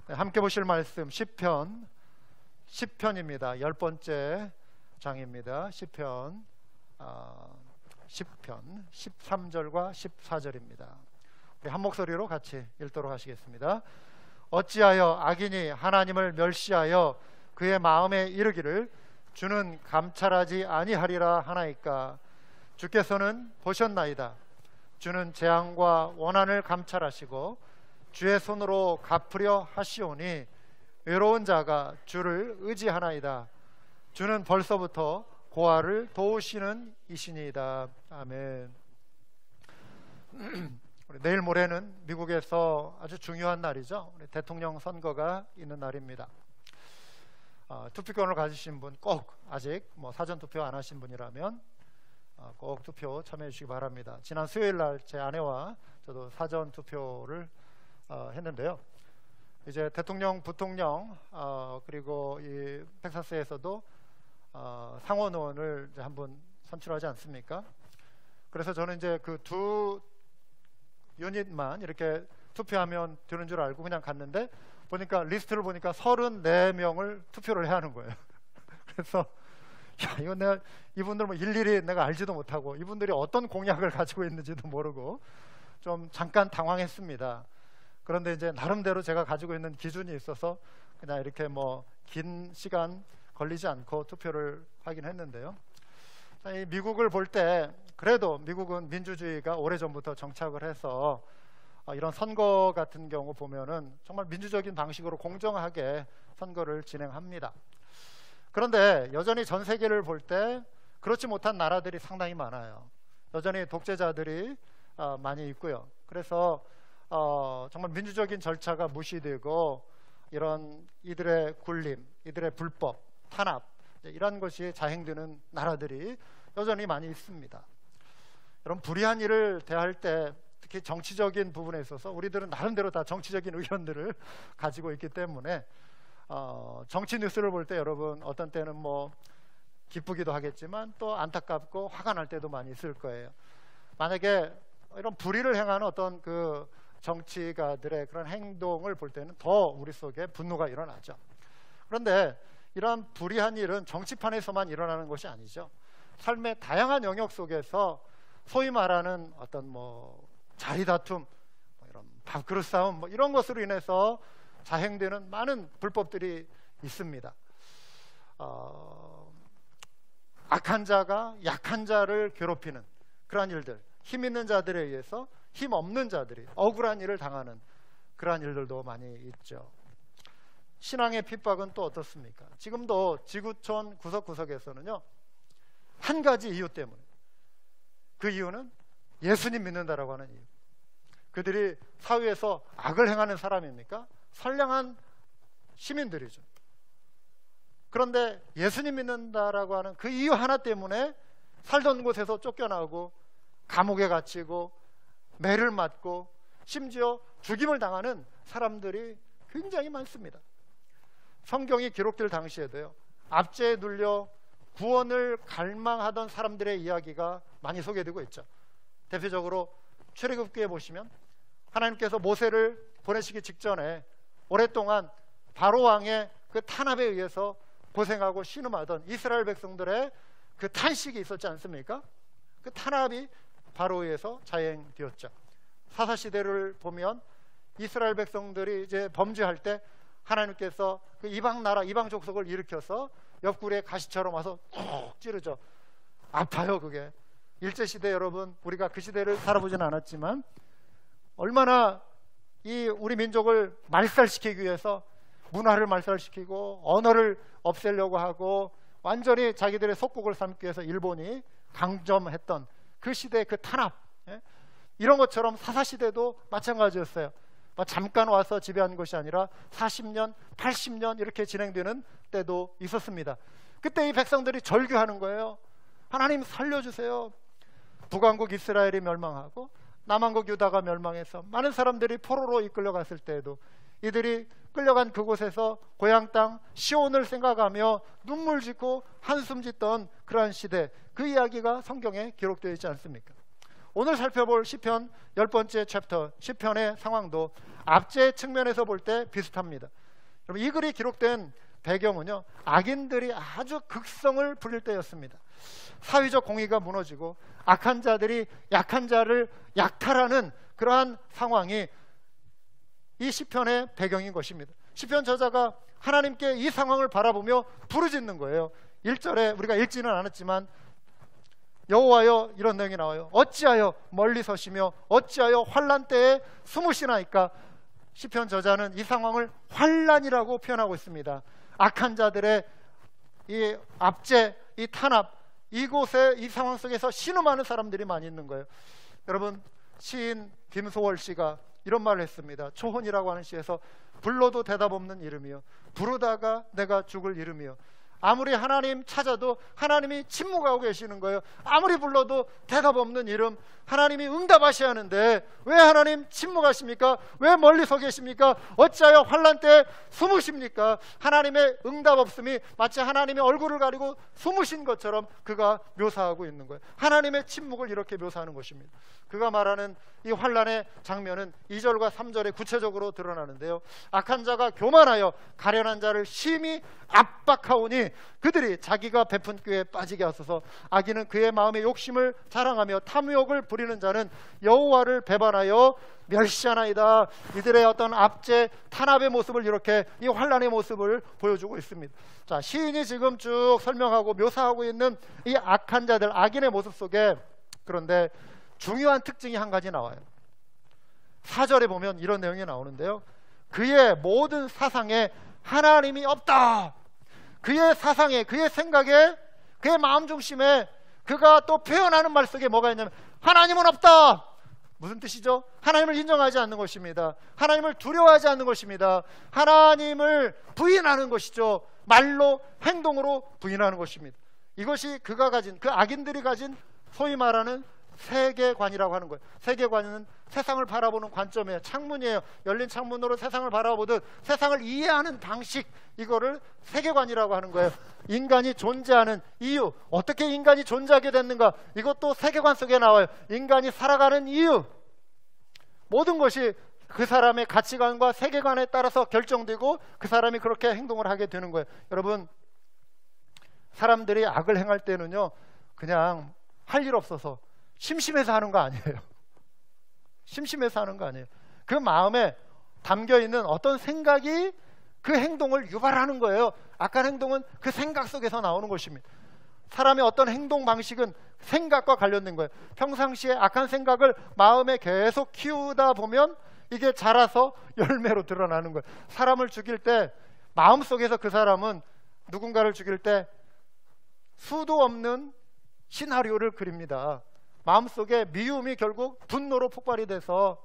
네, 함께 보실 말씀 시편 10편입니다. 10번째 장입니다. 시편 10편 13절과 14절입니다. 우리 한 목소리로 같이 읽도록 하시겠습니다. 어찌하여 악인이 하나님을 멸시하여 그의 마음에 이르기를 주는 감찰하지 아니하리라 하나이까. 주께서는 보셨나이다. 주는 재앙과 원한을 감찰하시고 주의 손으로 갚으려 하시오니 외로운 자가 주를 의지하나이다. 주는 벌써부터 고아를 도우시는 이시니이다. 아멘. 내일 모레는 미국에서 아주 중요한 날이죠. 우리 대통령 선거가 있는 날입니다. 투표권을 가지신 분 꼭 아직 사전 투표 안 하신 분이라면 꼭 투표 참여해 주시기 바랍니다. 지난 수요일 날 제 아내와 저도 사전 투표를 했는데요. 이제 대통령, 부통령 그리고 이 텍사스에서도 상원 의원을 이제 한번 선출하지 않습니까? 그래서 저는 이제 그 두 유닛만 이렇게 투표하면 되는 줄 알고 그냥 갔는데 보니까 리스트를 보니까 34명을 투표를 해야 하는 거예요. 그래서 야, 이거 내가 이분들 일일이 내가 알지도 못하고 이분들이 어떤 공약을 가지고 있는지도 모르고 좀 잠깐 당황했습니다. 그런데 이제 나름대로 제가 가지고 있는 기준이 있어서 그냥 이렇게 긴 시간 걸리지 않고 투표를 하긴 했는데요. 이 미국을 볼 때 그래도 미국은 민주주의가 오래전부터 정착을 해서 이런 선거 같은 경우 보면은 정말 민주적인 방식으로 공정하게 선거를 진행합니다. 그런데 여전히 전 세계를 볼 때 그렇지 못한 나라들이 상당히 많아요. 여전히 독재자들이 많이 있고요. 그래서 정말 민주적인 절차가 무시되고 이런 이들의 굴림, 이들의 불법, 탄압 이런 것이 자행되는 나라들이 여전히 많이 있습니다. 이런 불의한 일을 대할 때 특히 정치적인 부분에 있어서 우리들은 나름대로 다 정치적인 의견들을 가지고 있기 때문에 정치 뉴스를 볼 때 여러분 어떤 때는 기쁘기도 하겠지만 또 안타깝고 화가 날 때도 많이 있을 거예요. 만약에 이런 불의를 행하는 어떤 그 정치가들의 그런 행동을 볼 때는 더 우리 속에 분노가 일어나죠. 그런데 이러한 불의한 일은 정치판에서만 일어나는 것이 아니죠. 삶의 다양한 영역 속에서 소위 말하는 어떤 자리 다툼, 이런 밥그릇 싸움 이런 것으로 인해서 자행되는 많은 불법들이 있습니다. 악한 자가 약한 자를 괴롭히는 그러한 일들, 힘 있는 자들에 의해서 힘 없는 자들이 억울한 일을 당하는 그러한 일들도 많이 있죠. 신앙의 핍박은 또 어떻습니까? 지금도 지구촌 구석구석에서는요, 한 가지 이유 때문에, 그 이유는 예수님 믿는다라고 하는 이유. 그들이 사회에서 악을 행하는 사람입니까? 선량한 시민들이죠. 그런데 예수님 믿는다라고 하는 그 이유 하나 때문에 살던 곳에서 쫓겨나고 감옥에 갇히고 매를 맞고 심지어 죽임을 당하는 사람들이 굉장히 많습니다. 성경이 기록될 당시에도요, 압제에 눌려 구원을 갈망하던 사람들의 이야기가 많이 소개되고 있죠. 대표적으로 출애굽기에 보시면 하나님께서 모세를 보내시기 직전에 오랫동안 바로 왕의 그 탄압에 의해서 고생하고 신음하던 이스라엘 백성들의 그 탄식이 있었지 않습니까? 그 탄압이 바로에 의해서 자행되었죠. 사사시대를 보면 이스라엘 백성들이 이제 범죄할 때 하나님께서 그 이방 나라, 이방 족속을 일으켜서 옆구리에 가시처럼 와서 콕 찌르죠. 아파요, 그게. 일제시대 여러분, 우리가 그 시대를 살아보지는 않았지만 얼마나 이 우리 민족을 말살시키기 위해서 문화를 말살시키고 언어를 없애려고 하고 완전히 자기들의 속국을 삼기 위해서 일본이 강점했던 그 시대의 그 탄압, 이런 것처럼 사사시대도 마찬가지였어요. 잠깐 와서 지배한 것이 아니라 40년, 80년 이렇게 진행되는 때도 있었습니다. 그때 이 백성들이 절규하는 거예요. 하나님 살려주세요. 북왕국 이스라엘이 멸망하고 남왕국 유다가 멸망해서 많은 사람들이 포로로 이끌려갔을 때에도 이들이 끌려간 그곳에서 고향 땅 시온을 생각하며 눈물 짓고 한숨 짓던 그러한 시대, 그 이야기가 성경에 기록되어 있지 않습니까? 오늘 살펴볼 시편 10번째 챕터 시편의 상황도 압제 측면에서 볼 때 비슷합니다. 여러분, 이 글이 기록된 배경은요, 악인들이 아주 극성을 부릴 때였습니다. 사회적 공의가 무너지고 악한 자들이 약한 자를 약탈하는 그러한 상황이 이 시편의 배경인 것입니다. 시편 저자가 하나님께 이 상황을 바라보며 부르짖는 거예요. 1절에 우리가 읽지는 않았지만 여호와여, 이런 내용이 나와요. 어찌하여 멀리 서시며 어찌하여 환난 때에 숨으시나이까. 시편 저자는 이 상황을 환난이라고 표현하고 있습니다. 악한 자들의 이 압제, 이 탄압, 이곳에 이 상황 속에서 신음하는 사람들이 많이 있는 거예요. 여러분, 시인 김소월 씨가 이런 말을 했습니다. 초혼이라고 하는 시에서 불러도 대답 없는 이름이요, 부르다가 내가 죽을 이름이요. 아무리 하나님 찾아도 하나님이 침묵하고 계시는 거예요. 아무리 불러도 대답 없는 이름, 하나님이 응답하셔야 하는데 왜 하나님 침묵하십니까? 왜 멀리 서 계십니까? 어찌하여 환난 때 숨으십니까? 하나님의 응답 없음이 마치 하나님의 얼굴을 가리고 숨으신 것처럼 그가 묘사하고 있는 거예요. 하나님의 침묵을 이렇게 묘사하는 것입니다. 그가 말하는 이 환난의 장면은 2절과 3절에 구체적으로 드러나는데요, 악한 자가 교만하여 가련한 자를 심히 압박하오니 그들이 자기가 베푼 꾀에 빠지게 하소서. 악인은 그의 마음의 욕심을 자랑하며 탐욕을 부리는 자는 여호와를 배반하여 멸시하나이다. 이들의 어떤 압제, 탄압의 모습을 이렇게, 이 환난의 모습을 보여주고 있습니다. 자, 시인이 지금 쭉 설명하고 묘사하고 있는 이 악한 자들, 악인의 모습 속에 그런데 중요한 특징이 한 가지 나와요. 4절에 보면 이런 내용이 나오는데요, 그의 모든 사상에 하나님이 없다. 그의 사상에, 그의 생각에, 그의 마음 중심에 그가 또 표현하는 말 속에 뭐가 있냐면 하나님은 없다. 무슨 뜻이죠? 하나님을 인정하지 않는 것입니다. 하나님을 두려워하지 않는 것입니다. 하나님을 부인하는 것이죠. 말로, 행동으로 부인하는 것입니다. 이것이 그가 가진, 그 악인들이 가진 소위 말하는 세계관이라고 하는 거예요. 세계관은 세상을 바라보는 관점이에요. 창문이에요. 열린 창문으로 세상을 바라보듯 세상을 이해하는 방식, 이거를 세계관이라고 하는 거예요. 인간이 존재하는 이유, 어떻게 인간이 존재하게 됐는가, 이것도 세계관 속에 나와요. 인간이 살아가는 이유, 모든 것이 그 사람의 가치관과 세계관에 따라서 결정되고 그 사람이 그렇게 행동을 하게 되는 거예요. 여러분, 사람들이 악을 행할 때는요, 그냥 할 일 없어서 심심해서 하는 거 아니에요. 심심해서 하는 거 아니에요. 그 마음에 담겨있는 어떤 생각이 그 행동을 유발하는 거예요. 악한 행동은 그 생각 속에서 나오는 것입니다. 사람의 어떤 행동 방식은 생각과 관련된 거예요. 평상시에 악한 생각을 마음에 계속 키우다 보면 이게 자라서 열매로 드러나는 거예요. 사람을 죽일 때 마음속에서 그 사람은 누군가를 죽일 때 수도 없는 시나리오를 그립니다. 마음속에 미움이 결국 분노로 폭발이 돼서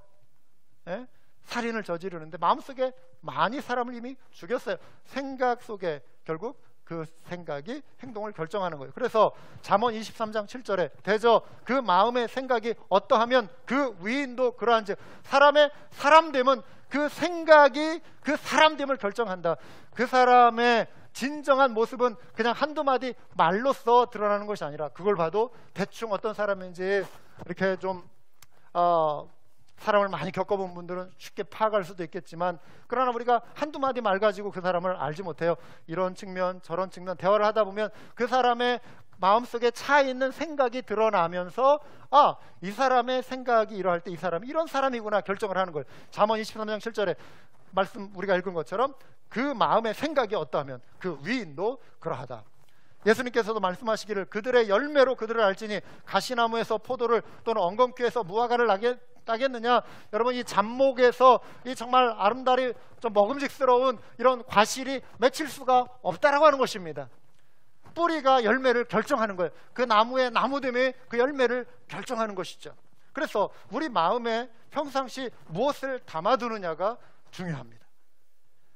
살인을 저지르는데 마음속에 많이 사람을 이미 죽였어요. 생각 속에 결국 그 생각이 행동을 결정하는 거예요. 그래서 잠언 23장 7절에 대저 그 마음의 생각이 어떠하면 그 위인도 그러한즉, 사람의 사람됨은 그 생각이 그 사람됨을 결정한다. 그 사람의 진정한 모습은 그냥 한두 마디 말로써 드러나는 것이 아니라 그걸 봐도 대충 어떤 사람인지 이렇게 좀 사람을 많이 겪어본 분들은 쉽게 파악할 수도 있겠지만, 그러나 우리가 한두 마디 말 가지고 그 사람을 알지 못해요. 이런 측면 저런 측면 대화를 하다 보면 그 사람의 마음속에 차 있는 생각이 드러나면서 이 사람의 생각이 이러할 때 이 사람이 이런 사람이구나 결정을 하는 거예요. 잠언 23장 7절에 말씀 우리가 읽은 것처럼 그 마음의 생각이 어떠하면 그 위인도 그러하다. 예수님께서도 말씀하시기를 그들의 열매로 그들을 알지니 가시나무에서 포도를 또는 엉겅퀴에서 무화과를 따겠느냐. 여러분, 이 잡목에서 이 정말 아름다리 좀 먹음직스러운 이런 과실이 맺힐 수가 없다라고 하는 것입니다. 뿌리가 열매를 결정하는 거예요. 그 나무의 나무됨이 그 열매를 결정하는 것이죠. 그래서 우리 마음에 평상시 무엇을 담아두느냐가 중요합니다.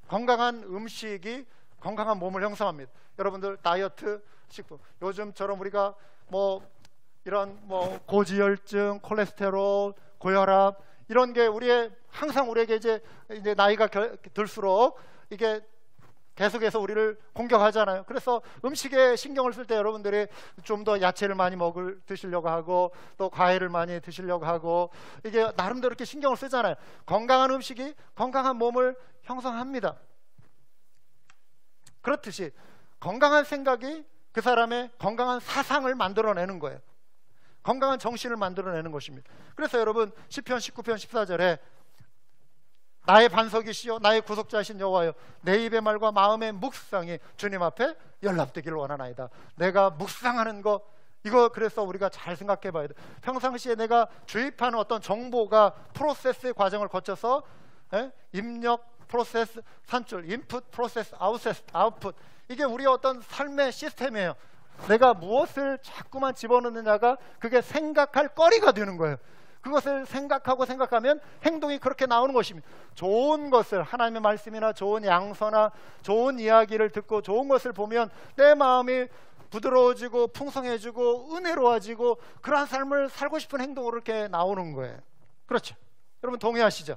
건강한 음식이 건강한 몸을 형성합니다. 여러분들 다이어트 식품, 요즘처럼 우리가 이런 고지혈증, 콜레스테롤, 고혈압 이런 게 항상 우리에게 이제 나이가 들수록 이게 계속해서 우리를 공격하잖아요. 그래서 음식에 신경을 쓸 때 여러분들이 좀 더 야채를 많이 드시려고 하고 또 과일을 많이 드시려고 하고 이게 나름대로 이렇게 신경을 쓰잖아요. 건강한 음식이 건강한 몸을 형성합니다. 그렇듯이 건강한 생각이 그 사람의 건강한 사상을 만들어내는 거예요. 건강한 정신을 만들어내는 것입니다. 그래서 여러분 시편 19편 14절에 나의 반석이시여 나의 구속자이신 여호와여 내 입의 말과 마음의 묵상이 주님 앞에 연락되기를 원하나이다. 내가 묵상하는 거 이거 그래서 우리가 잘 생각해 봐야 돼. 평상시에 내가 주입하는 어떤 정보가 프로세스의 과정을 거쳐서 입력, 프로세스, 산출, 인풋, 프로세스, 아웃풋 이게 우리의 어떤 삶의 시스템이에요. 내가 무엇을 자꾸만 집어넣느냐가 그게 생각할 거리가 되는 거예요. 그것을 생각하면 행동이 그렇게 나오는 것입니다. 좋은 것을 하나님의 말씀이나 좋은 양서나 좋은 이야기를 듣고 좋은 것을 보면 내 마음이 부드러워지고 풍성해지고 은혜로워지고 그러한 삶을 살고 싶은 행동으로 이렇게 나오는 거예요. 그렇죠? 여러분 동의하시죠?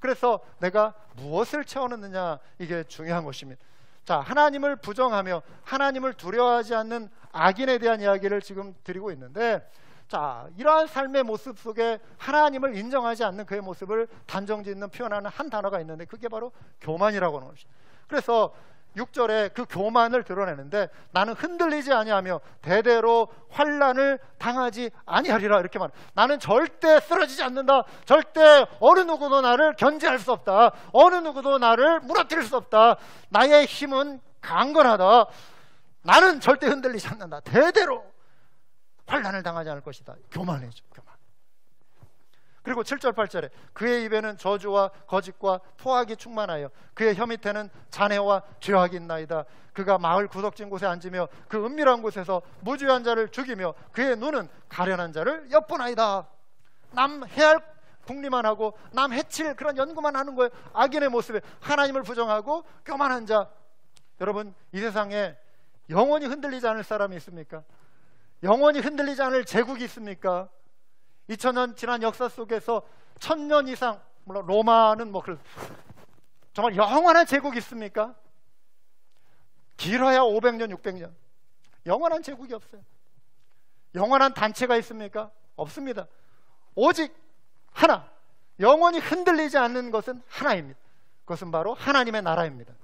그래서 내가 무엇을 채워넣느냐 이게 중요한 것입니다. 자, 하나님을 부정하며 하나님을 두려워하지 않는 악인에 대한 이야기를 지금 드리고 있는데, 자, 이러한 삶의 모습 속에 하나님을 인정하지 않는 그의 모습을 단정짓는 표현하는 한 단어가 있는데 그게 바로 교만이라고 하는 것이죠. 그래서 6절에 그 교만을 드러내는데 나는 흔들리지 아니하며 대대로 환난을 당하지 아니하리라 이렇게 말해요. 나는 절대 쓰러지지 않는다. 절대 어느 누구도 나를 견제할 수 없다. 어느 누구도 나를 무너뜨릴 수 없다. 나의 힘은 강건하다. 나는 절대 흔들리지 않는다. 대대로 환난을 당하지 않을 것이다. 교만이죠. 교만. 그리고 7절 8절에 그의 입에는 저주와 거짓과 포악이 충만하여 그의 혀 밑에는 잔해와 죄악이 있나이다. 그가 마을 구석진 곳에 앉으며 그 은밀한 곳에서 무죄한 자를 죽이며 그의 눈은 가련한 자를 엿보나이다. 남 해할 궁리만 하고 남 해칠 그런 연구만 하는 거예요. 악인의 모습에 하나님을 부정하고 교만한 자. 여러분 이 세상에 영원히 흔들리지 않을 사람이 있습니까? 영원히 흔들리지 않을 제국이 있습니까? 2000년 지난 역사 속에서 1000년 이상, 물론 로마는 뭐 정말 영원한 제국이 있습니까? 길어야 500년 600년. 영원한 제국이 없어요. 영원한 단체가 있습니까? 없습니다. 오직 하나, 영원히 흔들리지 않는 것은 하나입니다. 그것은 바로 하나님의 나라입니다.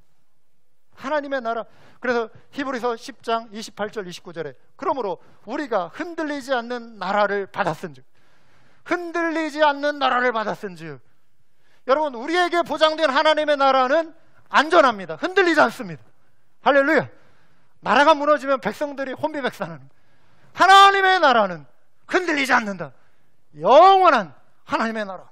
하나님의 나라. 그래서 히브리서 10장 28절 29절에 그러므로 우리가 흔들리지 않는 나라를 받았은즉, 흔들리지 않는 나라를 받았은즉, 여러분 우리에게 보장된 하나님의 나라는 안전합니다. 흔들리지 않습니다. 할렐루야. 나라가 무너지면 백성들이 혼비백산하는, 하나님의 나라는 흔들리지 않는다. 영원한 하나님의 나라.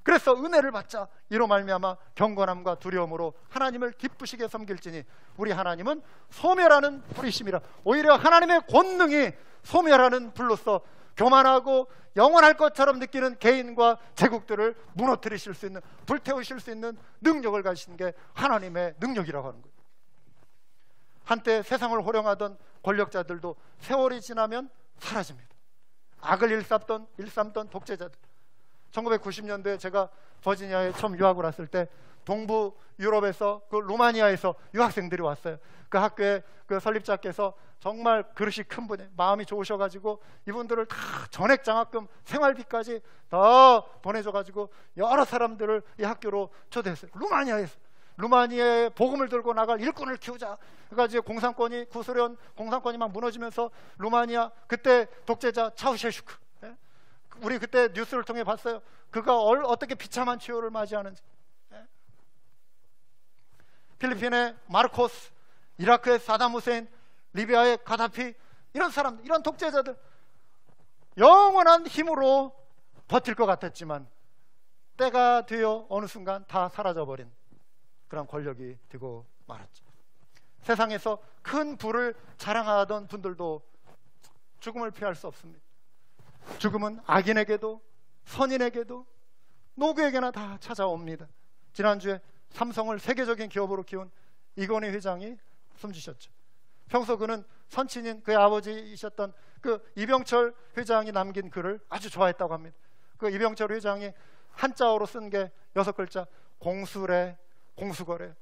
그래서 은혜를 받자. 이로 말미암아 경건함과 두려움으로 하나님을 기쁘시게 섬길지니 우리 하나님은 소멸하는 불이심이라. 오히려 하나님의 권능이 소멸하는 불로서 교만하고 영원할 것처럼 느끼는 개인과 제국들을 무너뜨리실 수 있는, 불태우실 수 있는 능력을 가지신 게 하나님의 능력이라고 하는 거예요. 한때 세상을 호령하던 권력자들도 세월이 지나면 사라집니다. 악을 일삼던 독재자들. 1990년도에 제가 버지니아에 처음 유학을 왔을 때 동부 유럽에서 그 루마니아에서 유학생들이 왔어요. 그 학교에 그 설립자께서 정말 그릇이 큰 분이, 마음이 좋으셔가지고 이분들을 다 전액 장학금 생활비까지 다 보내줘가지고 여러 사람들을 이 학교로 초대했어요. 루마니아에서. 루마니아에 복음을 들고 나갈 일꾼을 키우자. 그러니까 이제 구소련 공산권이 막 무너지면서 루마니아 그때 독재자 차우셰슈크, 우리 그때 뉴스를 통해 봤어요. 그가 어떻게 비참한 치유를 맞이하는지. 필리핀의 마르코스, 이라크의 사담 후세인, 리비아의 가다피, 이런 사람들, 이런 독재자들 영원한 힘으로 버틸 것 같았지만 때가 되어 어느 순간 다 사라져버린 그런 권력이 되고 말았죠. 세상에서 큰 부를 자랑하던 분들도 죽음을 피할 수 없습니다. 죽음은 악인에게도 선인에게도 노구에게나 다 찾아옵니다. 지난주에 삼성을 세계적인 기업으로 키운 이건희 회장이 숨지셨죠. 평소 그는 선친인 그의 아버지이셨던 그 이병철 회장이 남긴 글을 아주 좋아했다고 합니다. 그 이병철 회장이 한자어로 쓴 게 6글자, 공수래, 공수거래.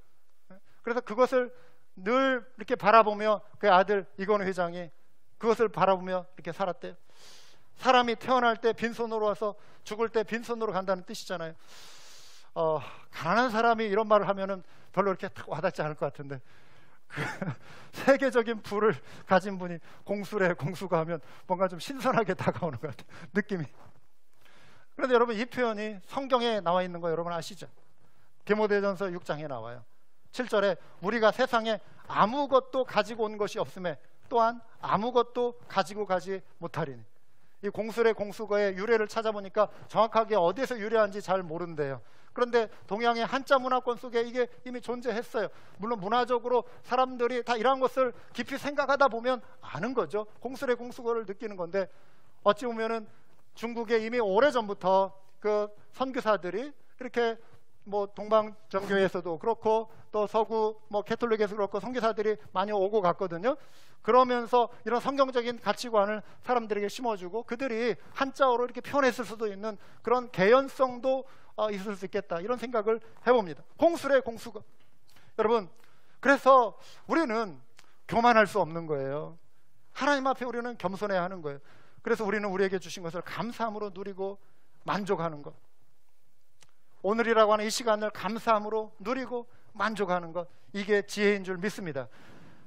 그래서 그것을 늘 이렇게 바라보며 그 아들 이건우 회장이 그것을 바라보며 이렇게 살았대요. 사람이 태어날 때 빈손으로 와서 죽을 때 빈손으로 간다는 뜻이잖아요. 가난한 사람이 이런 말을 하면은 별로 이렇게 딱 와닿지 않을 것 같은데, 그 세계적인 부를 가진 분이 공수래 공수가 하면 뭔가 좀 신선하게 다가오는 것 같아요, 느낌이. 그런데 여러분, 이 표현이 성경에 나와 있는 거 여러분 아시죠? 디모데전서 6장에 나와요. 7절에 우리가 세상에 아무것도 가지고 온 것이 없음에 또한 아무것도 가지고 가지 못하리니. 이 공수래 공수거의 유래를 찾아보니까 정확하게 어디에서 유래한지 잘 모른대요. 그런데 동양의 한자 문화권 속에 이게 이미 존재했어요. 물론 문화적으로 사람들이 다 이런 것을 깊이 생각하다 보면 아는 거죠. 공수래 공수거를 느끼는 건데, 어찌 보면은 중국에 이미 오래전부터 그 선교사들이 이렇게 뭐 동방정교에서도 그렇고 또 서구 뭐 캐톨릭에서 그렇고 선교사들이 많이 오고 갔거든요. 그러면서 이런 성경적인 가치관을 사람들에게 심어주고 그들이 한자어로 이렇게 표현했을 수도 있는 그런 개연성도 있을 수 있겠다, 이런 생각을 해봅니다. 공수래 공수거. 여러분, 그래서 우리는 교만할 수 없는 거예요. 하나님 앞에 우리는 겸손해야 하는 거예요. 그래서 우리는 우리에게 주신 것을 감사함으로 누리고 만족하는 것, 오늘이라고 하는 이 시간을 감사함으로 누리고 만족하는 것, 이게 지혜인 줄 믿습니다.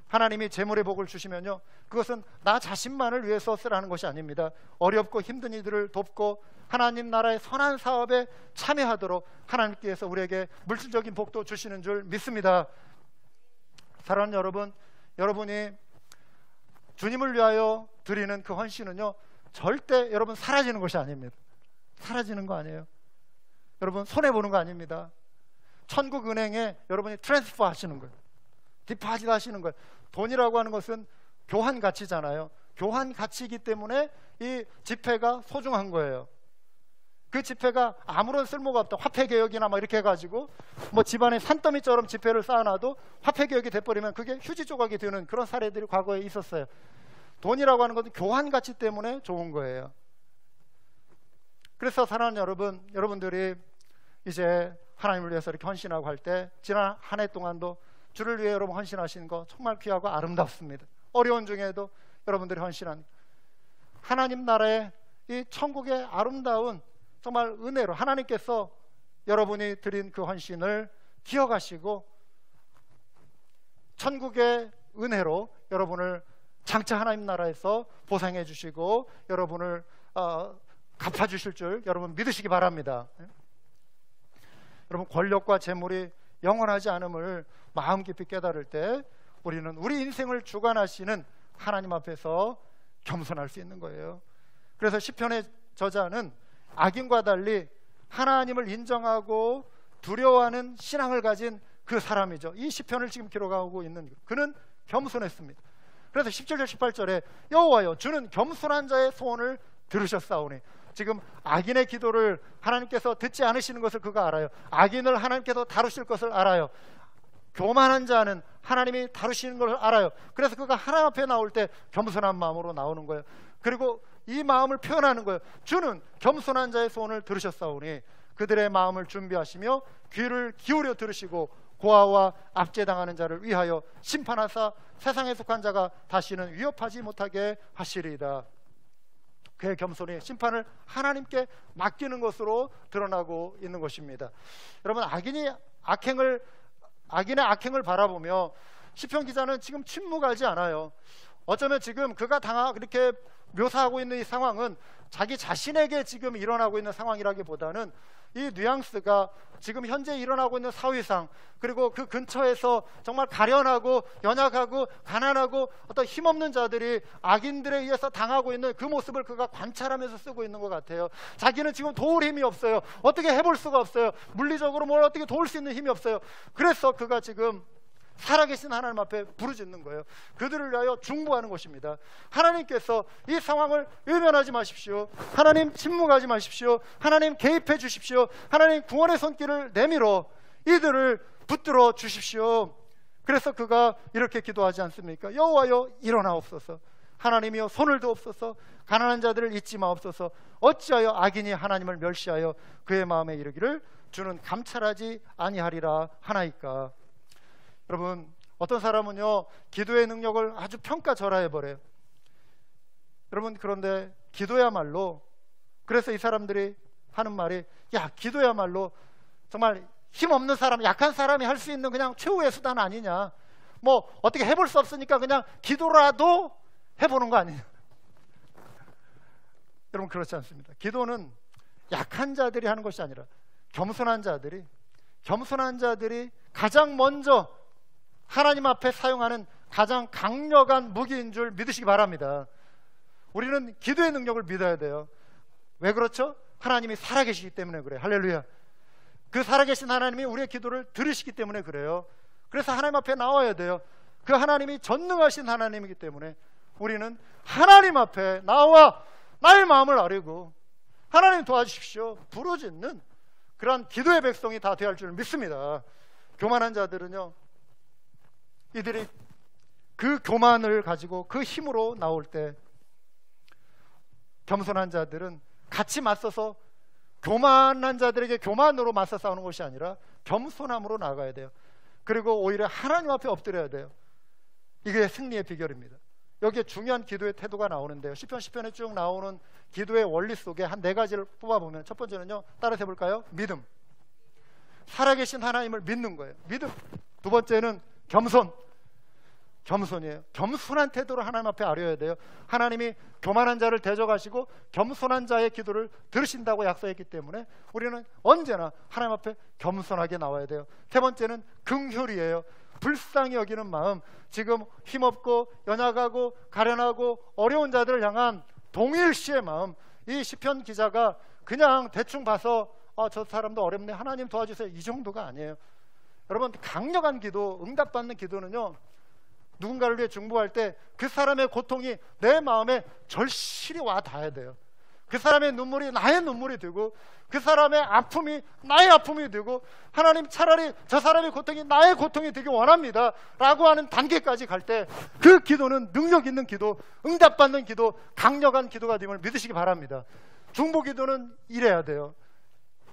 하나님이 재물의 복을 주시면요, 그것은 나 자신만을 위해서 쓰라는 것이 아닙니다. 어렵고 힘든 이들을 돕고 하나님 나라의 선한 사업에 참여하도록 하나님께서 우리에게 물질적인 복도 주시는 줄 믿습니다. 사랑하는 여러분, 여러분이 주님을 위하여 드리는 그 헌신은요, 절대 여러분 사라지는 것이 아닙니다. 사라지는 거 아니에요. 여러분 손해보는 거 아닙니다. 천국은행에 여러분이 트랜스퍼 하시는 거예요. 디파짓 하시는 거예요. 돈이라고 하는 것은 교환 가치잖아요. 교환 가치이기 때문에 이 지폐가 소중한 거예요. 그 지폐가 아무런 쓸모가 없다, 화폐개혁이나 뭐 이렇게 해가지고 뭐 집안에 산더미처럼 지폐를 쌓아놔도 화폐개혁이 돼버리면 그게 휴지 조각이 되는 그런 사례들이 과거에 있었어요. 돈이라고 하는 것은 교환 가치 때문에 좋은 거예요. 그래서 사랑하는 여러분, 여러분들이 이제 하나님을 위해서 이렇게 헌신하고 할 때 지난 한 해 동안도 주를 위해 여러분 헌신하신 거 정말 귀하고 아름답습니다. 어려운 중에도 여러분들이 헌신한 하나님 나라의 이 천국의 아름다운 정말 은혜로 하나님께서 여러분이 드린 그 헌신을 기억하시고 천국의 은혜로 여러분을 장차 하나님 나라에서 보상해 주시고 여러분을 갚아주실 줄 여러분 믿으시기 바랍니다. 여러분, 권력과 재물이 영원하지 않음을 마음 깊이 깨달을 때 우리는 우리 인생을 주관하시는 하나님 앞에서 겸손할 수 있는 거예요. 그래서 시편의 저자는 악인과 달리 하나님을 인정하고 두려워하는 신앙을 가진 그 사람이죠. 이 시편을 지금 기록하고 있는 그는 겸손했습니다. 그래서 17절 18절에 여호와여, 주는 겸손한 자의 소원을 들으셨사오니. 지금 악인의 기도를 하나님께서 듣지 않으시는 것을 그가 알아요. 악인을 하나님께서 다루실 것을 알아요. 교만한 자는 하나님이 다루시는 것을 알아요. 그래서 그가 하나님 앞에 나올 때 겸손한 마음으로 나오는 거예요. 그리고 이 마음을 표현하는 거예요. 주는 겸손한 자의 소원을 들으셨사오니 그들의 마음을 준비하시며 귀를 기울여 들으시고 고아와 압제당하는 자를 위하여 심판하사 세상에 속한 자가 다시는 위협하지 못하게 하시리이다. 그의 겸손이 심판을 하나님께 맡기는 것으로 드러나고 있는 것입니다. 여러분, 악인의 악행을 바라보며 시편 기자는 지금 침묵하지 않아요. 어쩌면 지금 그가 그렇게 묘사하고 있는 이 상황은 자기 자신에게 지금 일어나고 있는 상황이라기보다는 이 뉘앙스가 지금 현재 일어나고 있는 사회상, 그리고 그 근처에서 정말 가련하고 연약하고 가난하고 어떤 힘없는 자들이 악인들에 의해서 당하고 있는 그 모습을 그가 관찰하면서 쓰고 있는 것 같아요. 자기는 지금 도울 힘이 없어요. 어떻게 해볼 수가 없어요. 물리적으로 뭘 어떻게 도울 수 있는 힘이 없어요. 그래서 그가 지금 살아계신 하나님 앞에 부르짖는 거예요. 그들을 위하여 중보하는 것입니다. 하나님께서 이 상황을 외면하지 마십시오. 하나님 침묵하지 마십시오. 하나님 개입해 주십시오. 하나님 구원의 손길을 내밀어 이들을 붙들어 주십시오. 그래서 그가 이렇게 기도하지 않습니까? 여호와여, 일어나옵소서. 하나님이여, 손을 드옵소서. 가난한 자들을 잊지 마옵소서. 어찌하여 악인이 하나님을 멸시하여 그의 마음에 이르기를 주는 감찰하지 아니하리라 하나이까. 여러분, 어떤 사람은요 기도의 능력을 아주 평가절하해버려요. 여러분, 그런데 기도야말로, 그래서 이 사람들이 하는 말이, 야, 기도야말로 정말 힘없는 사람, 약한 사람이 할 수 있는 그냥 최후의 수단 아니냐, 뭐 어떻게 해볼 수 없으니까 그냥 기도라도 해보는 거 아니냐. 여러분, 그렇지 않습니다. 기도는 약한 자들이 하는 것이 아니라 겸손한 자들이 가장 먼저 하나님 앞에 사용하는 가장 강력한 무기인 줄 믿으시기 바랍니다. 우리는 기도의 능력을 믿어야 돼요. 왜 그렇죠? 하나님이 살아계시기 때문에 그래요. 할렐루야. 그 살아계신 하나님이 우리의 기도를 들으시기 때문에 그래요. 그래서 하나님 앞에 나와야 돼요. 그 하나님이 전능하신 하나님이기 때문에 우리는 하나님 앞에 나와 나의 마음을 아뢰고 하나님 도와주십시오 부르짖는 그러한 기도의 백성이 다 되어야 할 줄 믿습니다. 교만한 자들은요, 이들이 그 교만을 가지고 그 힘으로 나올 때, 겸손한 자들은 같이 맞서서 교만한 자들에게 교만으로 맞서 싸우는 것이 아니라 겸손함으로 나아가야 돼요. 그리고 오히려 하나님 앞에 엎드려야 돼요. 이게 승리의 비결입니다. 여기에 중요한 기도의 태도가 나오는데요, 시편에 쭉 나오는 기도의 원리 속에 한 4가지를 뽑아보면, 첫 번째는요, 따라서 해볼까요? 믿음. 살아계신 하나님을 믿는 거예요. 믿음. 두 번째는 겸손이에요. 겸손한 태도로 하나님 앞에 아뢰어야 돼요. 하나님이 교만한 자를 대적하시고 겸손한 자의 기도를 들으신다고 약속했기 때문에 우리는 언제나 하나님 앞에 겸손하게 나와야 돼요. 세 번째는 긍휼이에요. 불쌍히 여기는 마음, 지금 힘없고 연약하고 가련하고 어려운 자들을 향한 동일시의 마음. 이 시편 기자가 그냥 대충 봐서 저 사람도 어렵네, 하나님 도와주세요, 이 정도가 아니에요. 여러분, 강력한 기도, 응답받는 기도는요, 누군가를 위해 중보할 때 그 사람의 고통이 내 마음에 절실히 와 닿아야 돼요. 그 사람의 눈물이 나의 눈물이 되고 그 사람의 아픔이 나의 아픔이 되고, 하나님 차라리 저 사람의 고통이 나의 고통이 되기 원합니다 라고 하는 단계까지 갈 때 그 기도는 능력 있는 기도, 응답받는 기도, 강력한 기도가 됨을 믿으시기 바랍니다. 중보 기도는 이래야 돼요.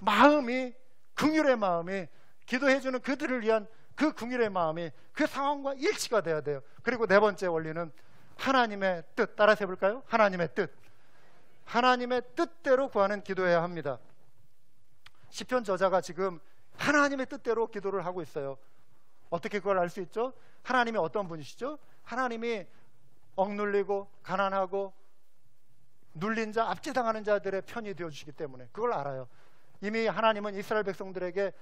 마음이, 긍휼의 마음이, 기도해주는 그들을 위한 그 긍휼의 마음이 그 상황과 일치가 돼야 돼요. 그리고 네 번째 원리는 하나님의 뜻. 따라서 해볼까요? 하나님의 뜻. 하나님의 뜻대로 구하는 기도해야 합니다. 시편 저자가 지금 하나님의 뜻대로 기도를 하고 있어요. 어떻게 그걸 알 수 있죠? 하나님이 어떤 분이시죠? 하나님이 억눌리고 가난하고 눌린 자, 압제당하는 자들의 편이 되어주시기 때문에 그걸 알아요. 이미 하나님은 이스라엘 백성들에게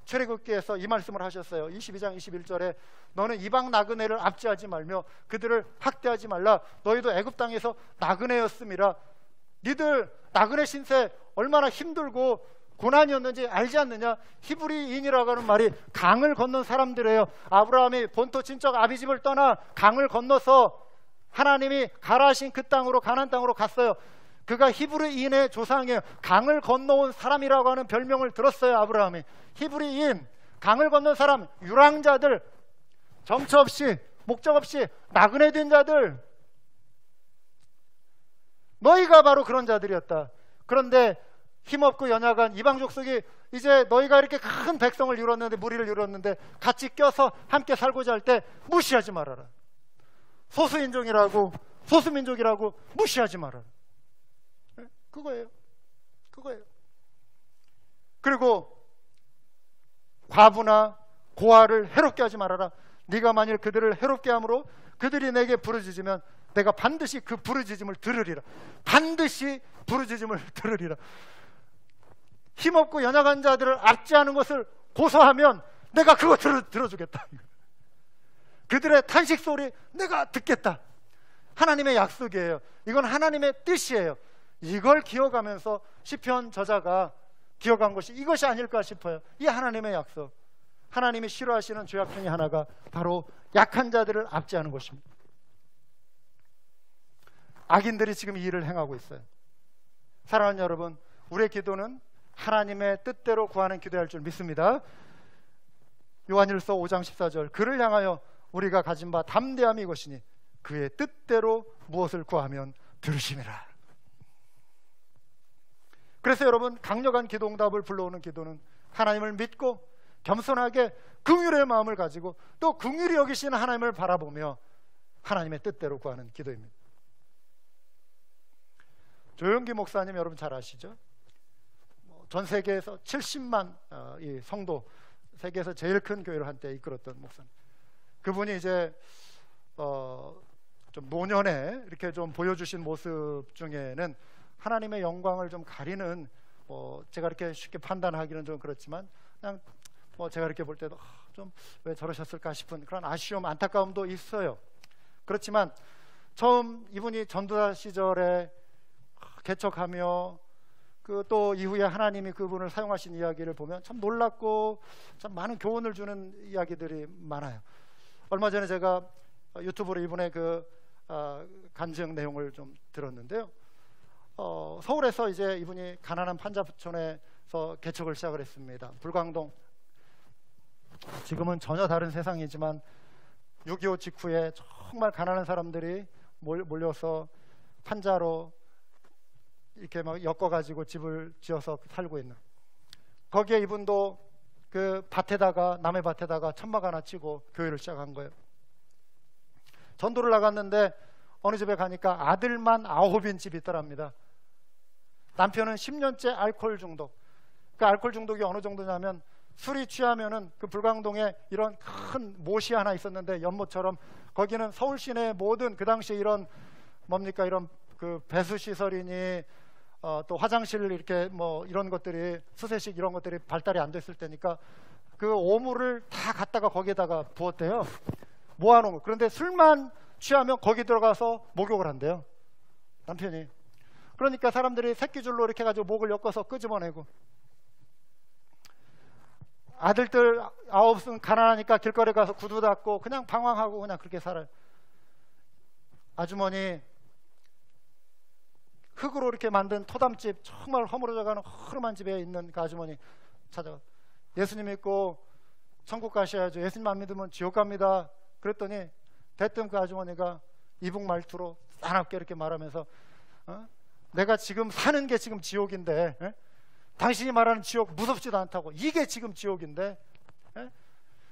출애굽기에서 이 말씀을 하셨어요. 22장 21절에 너는 이방 나그네를 압제하지 말며 그들을 학대하지 말라. 너희도 애굽 땅에서 나그네였음이라. 니들 나그네 신세 얼마나 힘들고 고난이었는지 알지 않느냐? 히브리인이라고 하는 말이 강을 건넌 사람들이에요. 아브라함이 본토 친척 아비집을 떠나 강을 건너서 하나님이 가라 하신 그 땅으로, 가나안 땅으로 갔어요. 그가 히브리인의 조상이에요. 강을 건너온 사람이라고 하는 별명을 들었어요. 아브라함이 히브리인, 강을 건넌 사람, 유랑자들, 정처 없이 목적 없이 나그네 된 자들, 너희가 바로 그런 자들이었다. 그런데 힘없고 연약한 이방 족속이 이제 너희가 이렇게 큰 백성을 이뤘는데, 무리를 이뤘는데 같이 껴서 함께 살고자 할 때 무시하지 말아라. 소수인종이라고, 소수민족이라고 무시하지 말아라. 그거예요. 그리고 과부나 고아를 해롭게 하지 말아라. 네가 만일 그들을 해롭게 함으로 그들이 내게 부르짖으면 내가 반드시 그 부르짖음을 들으리라. 반드시 부르짖음을 들으리라. 힘없고 연약한 자들을 압제하는 것을 고소하면 내가 그거 들어주겠다. 그들의 탄식 소리 내가 듣겠다. 하나님의 약속이에요. 이건 하나님의 뜻이에요. 이걸 기억하면서 시편 저자가 기억한 것이 이것이 아닐까 싶어요. 이 하나님의 약속, 하나님이 싫어하시는 죄악 중에 하나가 바로 약한 자들을 압제하는 것입니다. 악인들이 지금 이 일을 행하고 있어요. 사랑하는 여러분, 우리의 기도는 하나님의 뜻대로 구하는 기도할 줄 믿습니다. 요한일서 5장 14절, 그를 향하여 우리가 가진 바 담대함이 이것이니 그의 뜻대로 무엇을 구하면 들으심이라. 그래서 여러분, 강력한 기도 응답을 불러오는 기도는 하나님을 믿고 겸손하게 긍휼의 마음을 가지고 또 긍휼히 여기시는 하나님을 바라보며 하나님의 뜻대로 구하는 기도입니다. 조영기 목사님 여러분 잘 아시죠? 전 세계에서 70만 이 성도, 세계에서 제일 큰 교회를 한때 이끌었던 목사님. 그분이 이제 좀 노년에 이렇게 좀 보여주신 모습 중에는 하나님의 영광을 좀 가리는, 제가 이렇게 쉽게 판단하기는 좀 그렇지만 그냥 제가 이렇게 볼 때도 좀 왜 저러셨을까 싶은 그런 아쉬움, 안타까움도 있어요. 그렇지만 처음 이분이 전도사 시절에 개척하며 또 이후에 하나님이 그분을 사용하신 이야기를 보면 참 놀랍고 참 많은 교훈을 주는 이야기들이 많아요. 얼마 전에 제가 유튜브로 이분의 간증 내용을 좀 들었는데요. 서울에서 이제 이분이 가난한 판자촌에서 개척을 시작을 했습니다. 불광동, 지금은 전혀 다른 세상이지만 6.25 직후에 정말 가난한 사람들이 몰려서 판자로 이렇게 막 엮어가지고 집을 지어서 살고 있는, 거기에 이분도 그 밭에다가, 남의 밭에다가 천막 하나 치고 교회를 시작한 거예요. 전도를 나갔는데 어느 집에 가니까 아들만 9인 집이 있더랍니다. 남편은 10년째 알코올 중독. 그 알코올 중독이 어느 정도냐면 술이 취하면은 그 불광동에 이런 큰 못이 하나 있었는데, 연못처럼, 거기는 서울 시내 모든 그 당시에 이런 뭡니까 이런 그 배수 시설이니 또 화장실 이렇게 이런 것들이, 수세식 이런 것들이 발달이 안 됐을 때니까 그 오물을 다 갖다가 거기에다가 부었대요. 모아놓은 거. 그런데 술만 취하면 거기 들어가서 목욕을 한대요, 남편이. 그러니까 사람들이 새끼줄로 이렇게 가지고 목을 엮어서 끄집어내고, 아들들 9은 가난하니까 길거리 가서 구두 닦고 그냥 방황하고 그냥 그렇게 살아요. 아주머니 흙으로 이렇게 만든 토담집, 정말 허물어져가는 허름한 집에 있는 그 아주머니 찾아가, 예수님 믿고 천국 가셔야죠, 예수님 안 믿으면 지옥 갑니다. 그랬더니 대뜸 그 아주머니가 이북 말투로 싸납게 이렇게 말하면서, 내가 지금 사는 게 지금 지옥인데, 당신이 말하는 지옥 무섭지도 않다고, 이게 지금 지옥인데,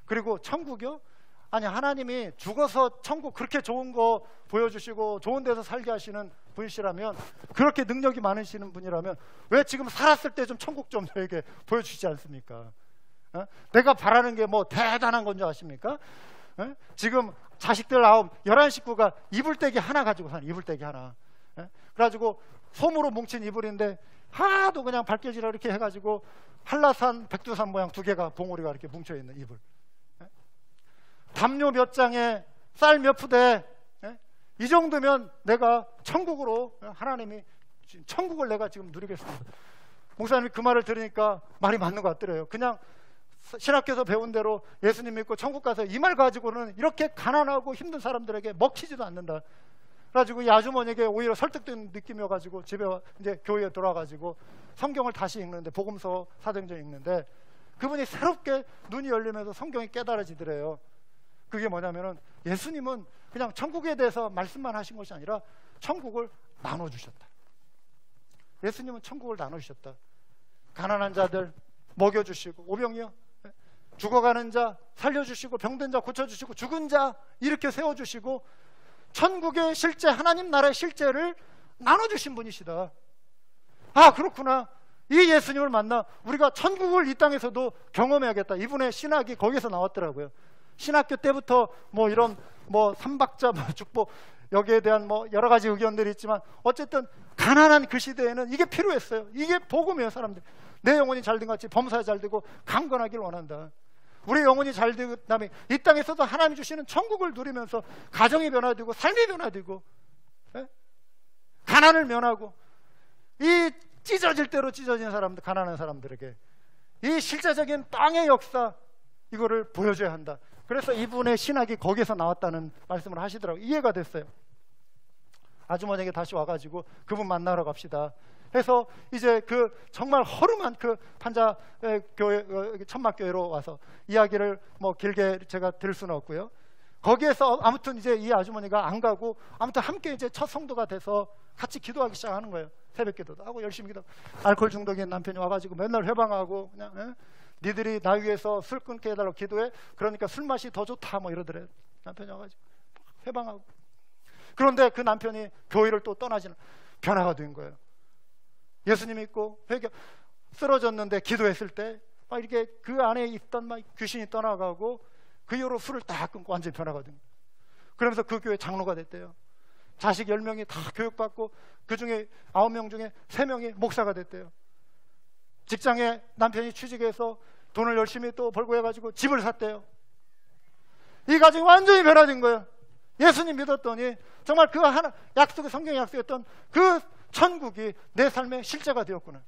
그리고 천국이요? 아니, 하나님이 죽어서 천국 그렇게 좋은 거 보여주시고 좋은 데서 살게 하시는 분이시라면, 그렇게 능력이 많으시는 분이라면 왜 지금 살았을 때 좀 천국 좀 저에게 보여주시지 않습니까? 내가 바라는 게 대단한 건 줄 아십니까? 지금 자식들 11 식구가 이불떼기 하나 가지고 사는, 이불떼기 하나. 그래가지고 솜으로 뭉친 이불인데 하도 그냥 발겨지라 이렇게 해가지고 한라산, 백두산 모양 2개가, 봉우리가 이렇게 뭉쳐있는 이불. 담요 몇 장에 쌀 몇 푸대, 이 정도면 내가 천국으로, 하나님이 천국을 내가 지금 누리겠습니다. 목사님이 그 말을 들으니까 말이 맞는 것 같더래요. 그냥 신학교에서 배운 대로 예수님 믿고 천국 가서 이 말 가지고는 이렇게 가난하고 힘든 사람들에게 먹히지도 않는다. 그래가지고 이 아주머니에게 오히려 설득된 느낌이어가지고 집에 이제 교회에 돌아가지고 성경을 다시 읽는데, 복음서, 사도행전 읽는데, 그분이 새롭게 눈이 열리면서 성경이 깨달아지더래요. 그게 뭐냐면은 예수님은 그냥 천국에 대해서 말씀만 하신 것이 아니라 천국을 나눠주셨다. 예수님은 천국을 나눠주셨다. 가난한 자들 먹여주시고, 오병이요, 죽어가는 자 살려주시고, 병든 자 고쳐주시고, 죽은 자 이렇게 세워주시고, 천국의 실제, 하나님 나라의 실제를 나눠주신 분이시다. 아, 그렇구나. 이 예수님을 만나 우리가 천국을 이 땅에서도 경험해야겠다. 이분의 신학이 거기서 나왔더라고요. 신학교 때부터 이런 삼박자 축복, 여기에 대한 여러 가지 의견들이 있지만, 어쨌든 가난한 그 시대에는 이게 필요했어요. 이게 복음이에요. 사람들, 내 영혼이 잘된 같이 범사에 잘되고 강건하길 원한다. 우리 영혼이 잘되고, 그다음에 이 땅에서도 하나님이 주시는 천국을 누리면서 가정이 변화되고 삶이 변화되고, 가난을 면하고, 이 찢어질 대로 찢어진 사람들, 가난한 사람들에게 이 실제적인 땅의 역사, 이거를 보여줘야 한다. 그래서 이분의 신학이 거기서 나왔다는 말씀을 하시더라고요. 이해가 됐어요. 아주머니에게 다시 와가지고 그분 만나러 갑시다 해서 이제 그 정말 허름한 그 판자 교회, 천막교회로 와서 이야기를 길게 제가 들을 수는 없고요. 거기에서 아무튼 이제 이 아주머니가 안 가고, 아무튼 함께 이제 첫 성도가 돼서 같이 기도하기 시작하는 거예요. 새벽 기도도 하고 열심히 기도. 알코올 중독인 남편이 와가지고 맨날 회방하고 그냥 니들이 나 위해서 술 끊게 해달라고 기도해. 그러니까 술 맛이 더 좋다 뭐 이러더래. 남편이 와가지고 회방하고. 그런데 그 남편이 교회를 또 떠나지는 변화가 된 거예요. 예수님 믿고 쓰러졌는데 기도했을 때 막 이렇게 그 안에 있던 막 귀신이 떠나가고 그 이후로 술을 다 끊고 완전히 변화가 된 거예요. 그러면서 그 교회 장로가 됐대요. 자식 10명이 다 교육받고 그 중에 9명 중에 3명이 목사가 됐대요. 직장에 남편이 취직해서 돈을 열심히 또 벌고 해가지고 집을 샀대요. 이 가정이 완전히 변화된 거예요. 예수님 믿었더니 정말 그 하나 약속의 성경에 약속했던 그 천국이 내 삶의 실제가 되었구나.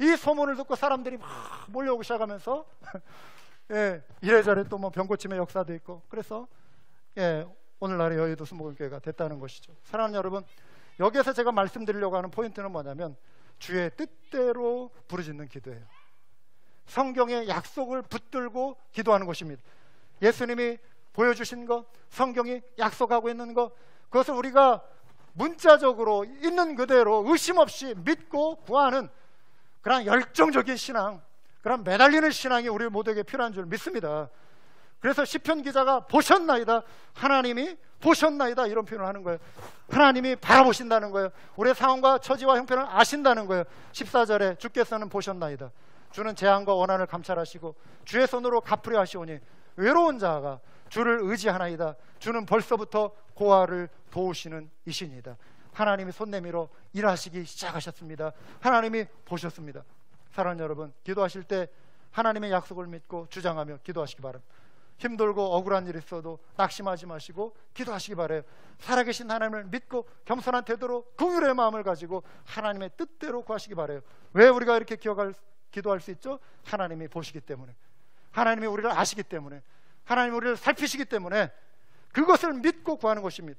이 소문을 듣고 사람들이 막 몰려오기 시작하면서 예, 이래저래 또 뭐 병고침의 역사도 있고 그래서 예, 오늘날의 여의도 순복음교회가 됐다는 것이죠. 사랑하는 여러분, 여기에서 제가 말씀드리려고 하는 포인트는 뭐냐면 주의 뜻대로 부르짖는 기도예요. 성경의 약속을 붙들고 기도하는 것입니다. 예수님이 보여주신 것, 성경이 약속하고 있는 것, 그것을 우리가 문자적으로 있는 그대로 의심 없이 믿고 구하는 그런 열정적인 신앙, 그런 매달리는 신앙이 우리 모두에게 필요한 줄 믿습니다. 그래서 시편 기자가 보셨나이다, 하나님이 보셨나이다 이런 표현을 하는 거예요. 하나님이 바라보신다는 거예요. 우리의 상황과 처지와 형편을 아신다는 거예요. 14절에 주께서는 보셨나이다. 주는 재앙과 원한을 감찰하시고 주의 손으로 갚으려 하시오니 외로운 자가 주를 의지하나이다. 주는 벌써부터 고아를 도우시는 이신이다. 하나님이 손 내밀어 일하시기 시작하셨습니다. 하나님이 보셨습니다. 사랑하는 여러분, 기도하실 때 하나님의 약속을 믿고 주장하며 기도하시기 바랍니다. 힘들고 억울한 일이 있어도 낙심하지 마시고 기도하시기 바라요. 살아계신 하나님을 믿고 겸손한 태도로 긍휼의 마음을 가지고 하나님의 뜻대로 구하시기 바라요. 왜 우리가 이렇게 기도할 수 있죠? 하나님이 보시기 때문에, 하나님이 우리를 아시기 때문에, 하나님이 우리를 살피시기 때문에 그것을 믿고 구하는 것입니다.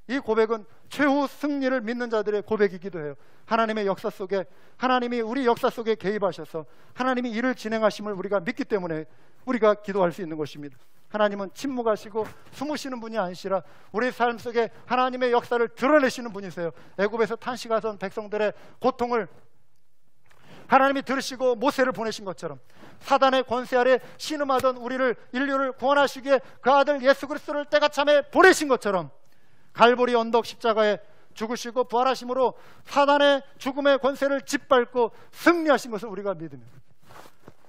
이 고백은 최후 승리를 믿는 자들의 고백이기도 해요. 하나님의 역사 속에, 하나님이 우리 역사 속에 개입하셔서 하나님이 일을 진행하심을 우리가 믿기 때문에 우리가 기도할 수 있는 것입니다. 하나님은 침묵하시고 숨으시는 분이 아니시라 우리 삶 속에 하나님의 역사를 드러내시는 분이세요. 애굽에서 탄식하던 백성들의 고통을 하나님이 들으시고 모세를 보내신 것처럼 사단의 권세 아래 신음하던 우리를, 인류를 구원하시기에 그 아들 예수 그리스도를 때가 참에 보내신 것처럼 갈보리 언덕 십자가에 죽으시고 부활하심으로 사단의 죽음의 권세를 짓밟고 승리하신 것을 우리가 믿으면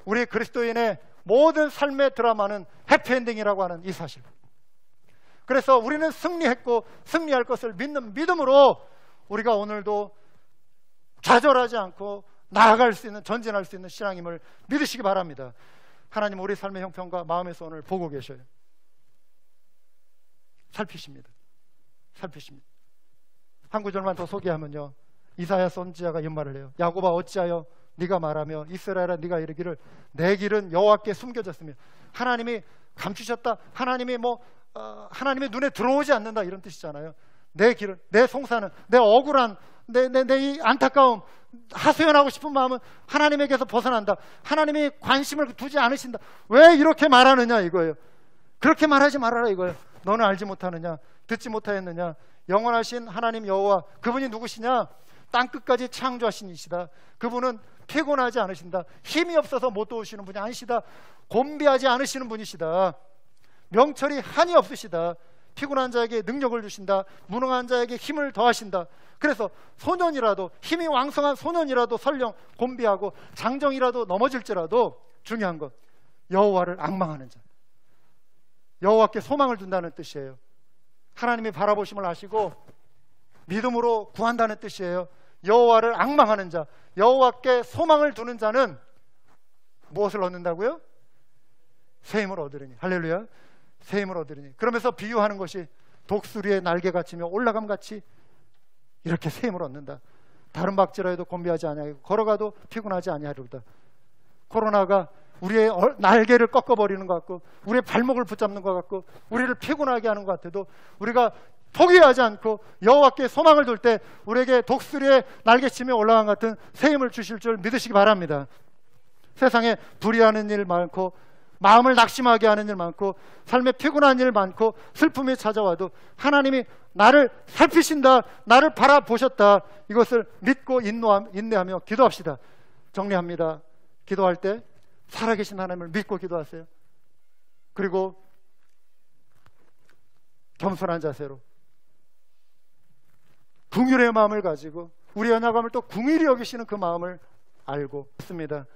우리 그리스도인의 모든 삶의 드라마는 해피엔딩이라고 하는 이 사실, 그래서 우리는 승리했고 승리할 것을 믿는 믿음으로 우리가 오늘도 좌절하지 않고 나아갈 수 있는, 전진할 수 있는 신앙임을 믿으시기 바랍니다. 하나님 우리 삶의 형편과 마음의 손을 보고 계셔요. 살피십니다. 살피십니다. 한 구절만 더 소개하면요, 이사야 선지자가 이런 말을 해요. 야곱아 어찌하여 네가 말하며 이스라엘아 네가 이르기를 내 길은 여호와께 숨겨졌으며, 하나님이 감추셨다, 하나님이 하나님의 눈에 들어오지 않는다 이런 뜻이잖아요. 내 길은, 내 송사는, 내 억울한, 내 이 안타까움, 하소연하고 싶은 마음은 하나님에게서 벗어난다. 하나님이 관심을 두지 않으신다. 왜 이렇게 말하느냐 이거예요. 그렇게 말하지 말아라 이거예요. 너는 알지 못하느냐, 듣지 못하였느냐. 영원하신 하나님 여호와, 그분이 누구시냐? 땅끝까지 창조하신 이시다. 그분은 피곤하지 않으신다. 힘이 없어서 못 도우시는 분이 아니시다. 곤비하지 않으시는 분이시다. 명철이 한이 없으시다. 피곤한 자에게 능력을 주신다. 무능한 자에게 힘을 더하신다. 그래서 소년이라도, 힘이 왕성한 소년이라도 설령 곤비하고 장정이라도 넘어질지라도 중요한 것, 여호와를 앙망하는 자, 여호와께 소망을 둔다는 뜻이에요. 하나님이 바라보심을 아시고 믿음으로 구한다는 뜻이에요. 여호와를 앙망하는 자, 여호와께 소망을 두는 자는 무엇을 얻는다고요? 새 힘을 얻으리니. 할렐루야. 새 힘을 얻으리니. 그러면서 비유하는 것이 독수리의 날개 같으며 올라감 같이 이렇게 새 힘을 얻는다. 다른 박질하여도 곤비하지 아니하고 걸어가도 피곤하지 아니하리로다. 코로나가 우리의 날개를 꺾어버리는 것 같고 우리의 발목을 붙잡는 것 같고 우리를 피곤하게 하는 것 같아도 우리가 포기하지 않고 여호와께 소망을 둘 때 우리에게 독수리의 날개치며 올라간 같은 새 힘을 주실 줄 믿으시기 바랍니다. 세상에 불의하는 일 많고 마음을 낙심하게 하는 일 많고 삶에 피곤한 일 많고 슬픔이 찾아와도 하나님이 나를 살피신다, 나를 바라보셨다, 이것을 믿고 인내하며 기도합시다. 정리합니다. 기도할 때 살아계신 하나님을 믿고 기도하세요. 그리고 겸손한 자세로 긍휼의 마음을 가지고 우리 연약함을 또 긍휼히 여기시는 그 마음을 알고 있습니다.